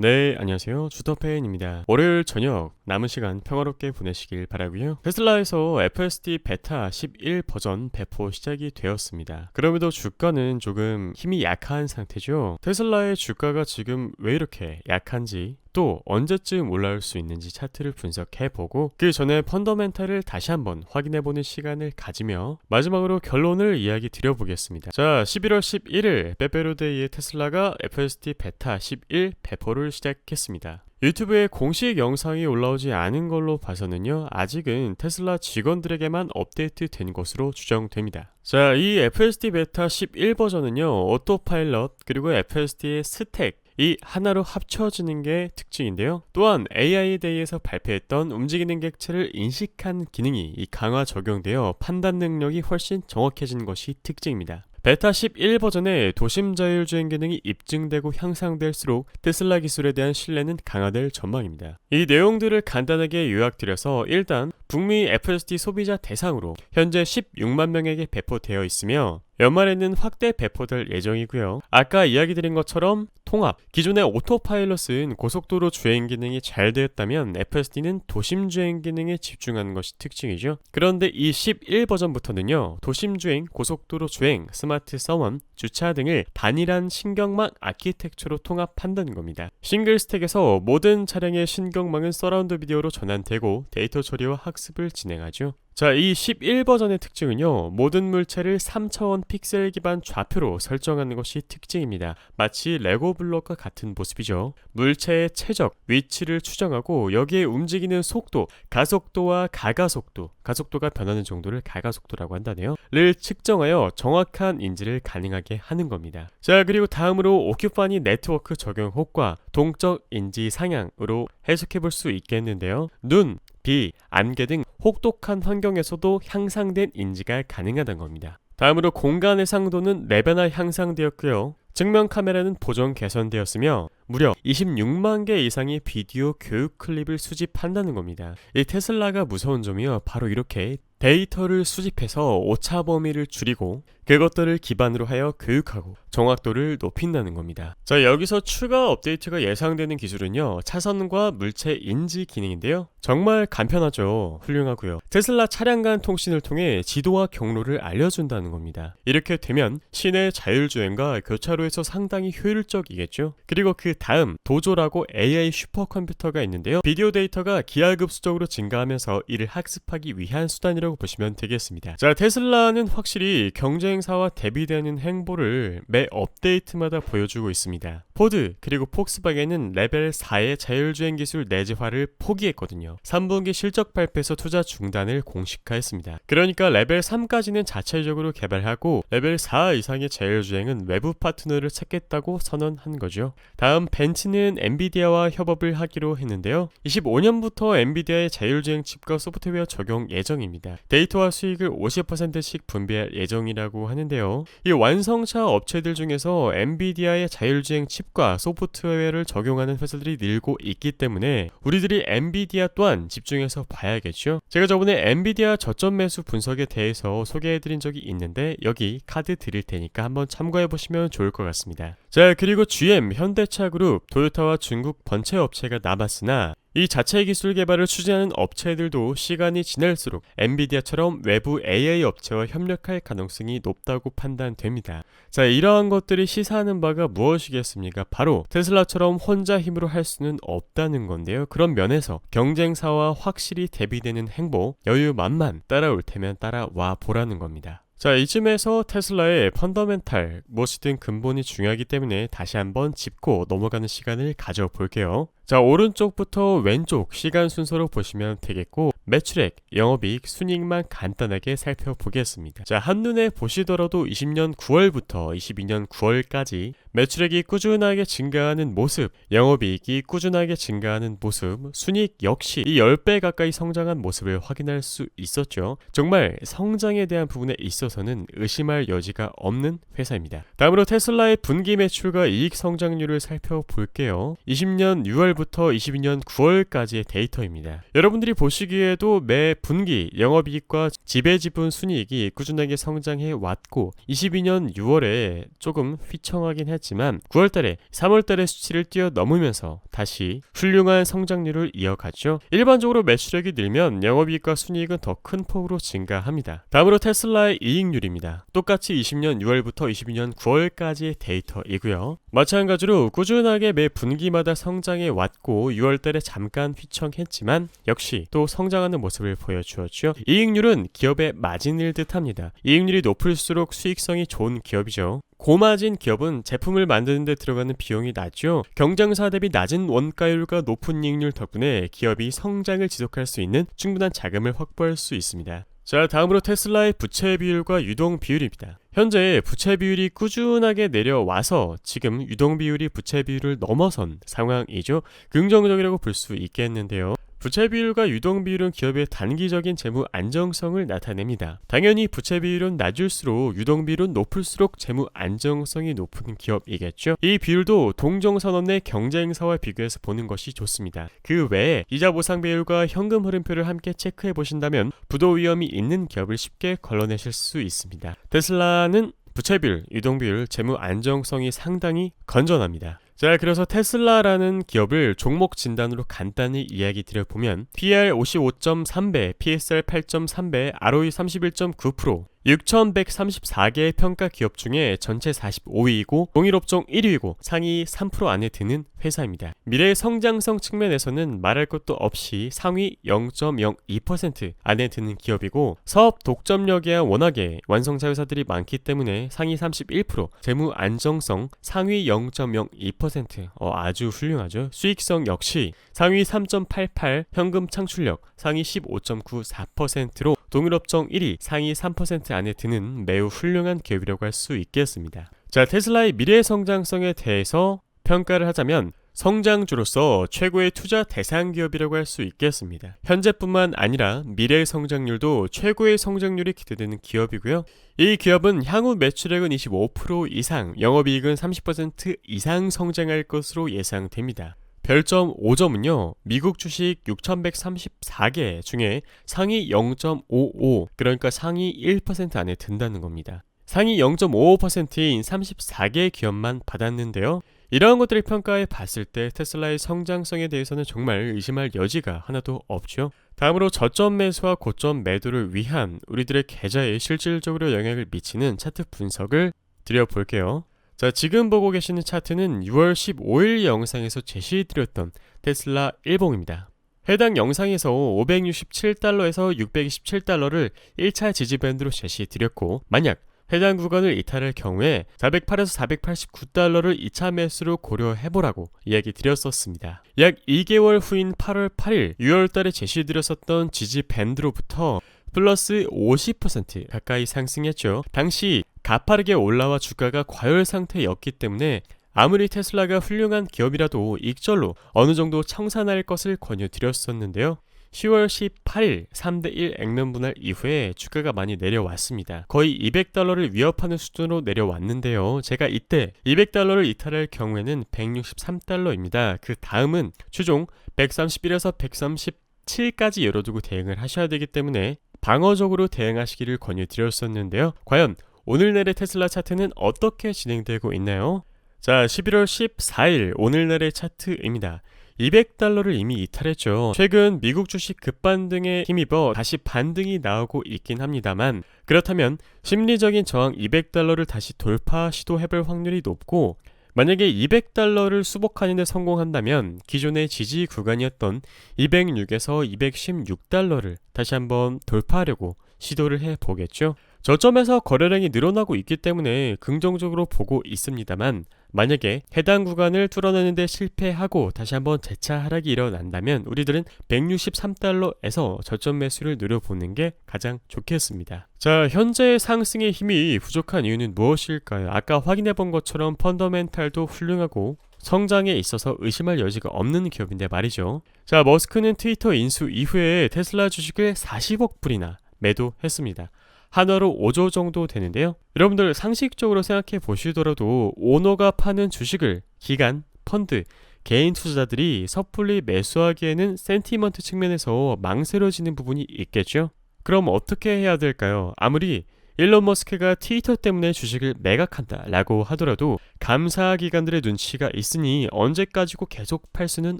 네, 안녕하세요. 주터페인입니다. 월요일 저녁 남은 시간 평화롭게 보내시길 바라고요. 테슬라에서 FSD 베타 11 버전 배포 시작이 되었습니다. 그럼에도 주가는 조금 힘이 약한 상태죠. 테슬라의 주가가 지금 왜 이렇게 약한지, 또 언제쯤 올라올 수 있는지 차트를 분석해보고 그 전에 펀더멘탈을 다시 한번 확인해보는 시간을 가지며 마지막으로 결론을 이야기 드려보겠습니다. 자, 11월 11일 빼빼로데이에 테슬라가 FSD 베타 11 배포를 시작했습니다. 유튜브에 공식 영상이 올라오지 않은 걸로 봐서는요, 아직은 테슬라 직원들에게만 업데이트 된 것으로 추정됩니다. 자, 이 FSD 베타 11 버전은요, 오토파일럿 그리고 FSD의 스택 이 하나로 합쳐지는 게 특징인데요. 또한 AI데이에서 발표했던 움직이는 객체를 인식한 기능이 이 강화 적용되어 판단 능력이 훨씬 정확해진 것이 특징입니다. 베타 11 버전의 도심 자율주행 기능이 입증되고 향상될수록 테슬라 기술에 대한 신뢰는 강화될 전망입니다. 이 내용들을 간단하게 요약드려서 일단 북미 FSD 소비자 대상으로 현재 16만 명에게 배포되어 있으며 연말에는 확대 배포될 예정이고요. 아까 이야기 드린 것처럼 통합, 기존의 오토파일럿은 고속도로 주행 기능이 잘 되었다면 FSD는 도심 주행 기능에 집중하는 것이 특징이죠. 그런데 이 11 버전부터는요, 도심 주행, 고속도로 주행, 스마트 서원, 주차 등을 단일한 신경망 아키텍처로 통합한다는 겁니다. 싱글 스택에서 모든 차량의 신경망은 서라운드 비디오로 전환되고 데이터 처리와 학습을 진행하죠. 자, 이 11 버전의 특징은요, 모든 물체를 3차원 픽셀 기반 좌표로 설정하는 것이 특징입니다. 마치 레고 블록과 같은 모습이죠. 물체의 최적, 위치를 추정하고 여기에 움직이는 속도, 가속도와 가가속도, 가속도가 변하는 정도를 가가속도라고 한다네요. 를 측정하여 정확한 인지를 가능하게 하는 겁니다. 자, 그리고 다음으로 오큐파니 네트워크 적용 효과, 동적 인지 상향으로 해석해 볼 수 있겠는데요. 눈, 비, 안개 등 혹독한 환경에서도 향상된 인지가 가능하다는 겁니다. 다음으로 공간 해상도는 4배나 향상되었고요. 측면 카메라는 보정 개선되었으며 무려 26만 개 이상의 비디오 교육 클립을 수집한다는 겁니다. 이 테슬라가 무서운 점이요, 바로 이렇게 데이터를 수집해서 오차 범위를 줄이고 그것들을 기반으로 하여 교육하고 정확도를 높인다는 겁니다. 자, 여기서 추가 업데이트가 예상되는 기술은요, 차선과 물체 인지 기능인데요. 정말 간편하죠. 훌륭하고요. 테슬라 차량 간 통신을 통해 지도와 경로를 알려준다는 겁니다. 이렇게 되면 시내 자율주행과 교차로에서 상당히 효율적이겠죠. 그리고 그 다음 도조라고 AI 슈퍼컴퓨터가 있는데요. 비디오 데이터가 기하급수적으로 증가하면서 이를 학습하기 위한 수단이라고 보시면 되겠습니다. 자, 테슬라는 확실히 경쟁사와 대비되는 행보를 매 업데이트마다 보여주고 있습니다. 포드 그리고 폭스바겐은 레벨 4의 자율주행 기술 내재화를 포기했거든요. 3분기 실적 발표에서 투자 중단을 공식화했습니다. 그러니까 레벨 3까지는 자체적으로 개발하고 레벨 4 이상의 자율주행은 외부 파트너를 찾겠다고 선언한 거죠. 다음 벤츠는 엔비디아와 협업을 하기로 했는데요. 25년부터 엔비디아의 자율주행 칩과 소프트웨어 적용 예정입니다. 데이터와 수익을 50%씩 분배할 예정이라고 하는데요. 이 완성차 업체들 중에서 엔비디아의 자율주행 칩과 소프트웨어를 적용하는 회사들이 늘고 있기 때문에 우리들이 엔비디아 또한 집중해서 봐야겠죠. 제가 저번에 엔비디아 저점 매수 분석에 대해서 소개해드린 적이 있는데 여기 카드 드릴 테니까 한번 참고해보시면 좋을 것 같습니다. 자, 그리고 GM, 현대차 그룹, 토요타와 중국 번체 업체가 남았으나 이 자체 기술 개발을 추진하는 업체들도 시간이 지날수록 엔비디아처럼 외부 AI 업체와 협력할 가능성이 높다고 판단됩니다. 자, 이러한 것들이 시사하는 바가 무엇이겠습니까? 바로 테슬라처럼 혼자 힘으로 할 수는 없다는 건데요. 그런 면에서 경쟁사와 확실히 대비되는 행보, 여유만만 따라올 테면 따라와 보라는 겁니다. 자, 이쯤에서 테슬라의 펀더멘탈, 무엇이든 근본이 중요하기 때문에 다시 한번 짚고 넘어가는 시간을 가져볼게요. 자, 오른쪽부터 왼쪽 시간 순서로 보시면 되겠고 매출액, 영업이익, 순이익만 간단하게 살펴보겠습니다. 자, 한눈에 보시더라도 20년 9월부터 22년 9월까지 매출액이 꾸준하게 증가하는 모습, 영업이익이 꾸준하게 증가하는 모습, 순이익 역시 이 10배 가까이 성장한 모습을 확인할 수 있었죠. 정말 성장에 대한 부분에 있어서는 의심할 여지가 없는 회사입니다. 다음으로 테슬라의 분기 매출과 이익 성장률을 살펴볼게요. 20년 6월 6월부터 22년 9월까지의 데이터입니다. 여러분들이 보시기에도 매 분기 영업이익과 지배지분 순이익이 꾸준하게 성장해 왔고 22년 6월에 조금 휘청하긴 했지만 9월달에 3월달의 수치를 뛰어넘으면서 다시 훌륭한 성장률을 이어갔죠. 일반적으로 매출액이 늘면 영업이익과 순이익은 더 큰 폭으로 증가합니다. 다음으로 테슬라의 이익률입니다. 똑같이 20년 6월부터 22년 9월까지의 데이터이고요. 마찬가지로 꾸준하게 매 분기마다 성장해 왔고 6월달에 잠깐 휘청했지만 역시 또 성장하는 모습을 보여주었죠. 이익률은 기업의 마진을 뜻합니다. 이익률이 높을수록 수익성이 좋은 기업이죠. 고마진 기업은 제품을 만드는 데 들어가는 비용이 낮죠. 경쟁사 대비 낮은 원가율과 높은 이익률 덕분에 기업이 성장을 지속할 수 있는 충분한 자금을 확보할 수 있습니다. 자, 다음으로 테슬라의 부채 비율과 유동 비율입니다. 현재 부채 비율이 꾸준하게 내려와서 지금 유동 비율이 부채 비율을 넘어선 상황이죠. 긍정적이라고 볼 수 있겠는데요. 부채 비율과 유동 비율은 기업의 단기적인 재무 안정성을 나타냅니다. 당연히 부채 비율은 낮을수록 유동 비율은 높을수록 재무 안정성이 높은 기업이겠죠. 이 비율도 동종선언 내 경쟁사와 비교해서 보는 것이 좋습니다. 그 외에 이자 보상 비율과 현금 흐름표를 함께 체크해 보신다면 부도 위험이 있는 기업을 쉽게 걸러내실 수 있습니다. 테슬라는 부채 비율, 유동 비율, 재무 안정성이 상당히 건전합니다. 자, 그래서 테슬라라는 기업을 종목 진단으로 간단히 이야기 드려보면 PER 55.3배, PSR 8.3배, ROE 31.9%, 6,134개의 평가 기업 중에 전체 45위이고 동일업종 1위이고 상위 3% 안에 드는 회사입니다. 미래의 성장성 측면에서는 말할 것도 없이 상위 0.02% 안에 드는 기업이고 사업 독점력이야 워낙에 완성차 회사들이 많기 때문에 상위 31%, 재무 안정성 상위 0.02%, 아주 훌륭하죠. 수익성 역시 상위 3.88, 현금 창출력 상위 15.94%로 동일업종 1위, 상위 3% 안에 드는 매우 훌륭한 기업이라고 할 수 있겠습니다. 자, 테슬라의 미래 성장성에 대해서 평가를 하자면 성장주로서 최고의 투자 대상 기업이라고 할 수 있겠습니다. 현재뿐만 아니라 미래의 성장률도 최고의 성장률이 기대되는 기업이고요. 이 기업은 향후 매출액은 25% 이상, 영업이익은 30% 이상 성장할 것으로 예상됩니다. 별점 5점은요. 미국 주식 6,134개 중에 상위 0.55, 그러니까 상위 1% 안에 든다는 겁니다. 상위 0.55%인 34개 기업만 받았는데요. 이러한 것들을 평가해 봤을 때 테슬라의 성장성에 대해서는 정말 의심할 여지가 하나도 없죠. 다음으로 저점 매수와 고점 매도를 위한 우리들의 계좌에 실질적으로 영향을 미치는 차트 분석을 드려볼게요. 자, 지금 보고 계시는 차트는 6월 15일 영상에서 제시해드렸던 테슬라 일봉입니다. 해당 영상에서 567달러에서 627달러를 1차 지지밴드로 제시해드렸고 만약 해당 구간을 이탈할 경우에 408에서 489달러를 2차 매수로 고려해보라고 이야기 드렸었습니다. 약 2개월 후인 8월 8일 6월달에 제시해드렸었던 지지밴드로부터 플러스 50% 가까이 상승했죠. 당시 가파르게 올라와 주가가 과열 상태였기 때문에 아무리 테슬라가 훌륭한 기업이라도 익절로 어느 정도 청산할 것을 권유드렸었는데요. 10월 18일 3대1 액면 분할 이후에 주가가 많이 내려왔습니다. 거의 200달러를 위협하는 수준으로 내려왔는데요. 제가 이때 200달러를 이탈할 경우에는 163달러입니다. 그 다음은 최종 131에서 137까지 열어두고 대응을 하셔야 되기 때문에 방어적으로 대응하시기를 권유드렸었는데요. 과연 오늘날의 테슬라 차트는 어떻게 진행되고 있나요? 자, 11월 14일 오늘날의 차트입니다. 200달러를 이미 이탈했죠. 최근 미국 주식 급반등에 힘입어 다시 반등이 나오고 있긴 합니다만 그렇다면 심리적인 저항 200달러를 다시 돌파 시도해볼 확률이 높고 만약에 200달러를 수복하는 데 성공한다면 기존의 지지 구간이었던 206에서 216달러를 다시 한번 돌파하려고 시도를 해보겠죠. 저점에서 거래량이 늘어나고 있기 때문에 긍정적으로 보고 있습니다만 만약에 해당 구간을 뚫어내는 데 실패하고 다시 한번 재차 하락이 일어난다면 우리들은 163달러에서 저점 매수를 누려보는 게 가장 좋겠습니다. 자, 현재 상승의 힘이 부족한 이유는 무엇일까요? 아까 확인해 본 것처럼 펀더멘탈도 훌륭하고 성장에 있어서 의심할 여지가 없는 기업인데 말이죠. 자, 머스크는 트위터 인수 이후에 테슬라 주식을 40억 불이나 매도했습니다. 한화로 5조 정도 되는데요. 여러분들 상식적으로 생각해 보시더라도 오너가 파는 주식을 기관, 펀드, 개인 투자자들이 섣불리 매수하기에는 센티먼트 측면에서 망설여지는 부분이 있겠죠? 그럼 어떻게 해야 될까요? 아무리 일론 머스크가 트위터 때문에 주식을 매각한다 라고 하더라도 감사 기관들의 눈치가 있으니 언제까지고 계속 팔 수는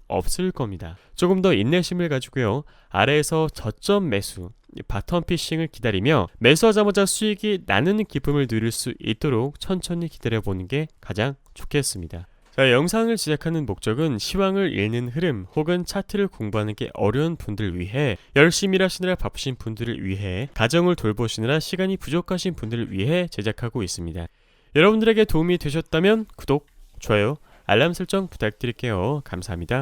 없을 겁니다. 조금 더 인내심을 가지고요. 아래에서 저점 매수, 바텀 피싱을 기다리며 매수하자마자 수익이 나는 기쁨을 누릴 수 있도록 천천히 기다려보는 게 가장 좋겠습니다. 자, 영상을 제작하는 목적은 시황을 읽는 흐름 혹은 차트를 공부하는 게 어려운 분들을 위해, 열심히 일하시느라 바쁘신 분들을 위해, 가정을 돌보시느라 시간이 부족하신 분들을 위해 제작하고 있습니다. 여러분들에게 도움이 되셨다면 구독, 좋아요, 알람 설정 부탁드릴게요. 감사합니다.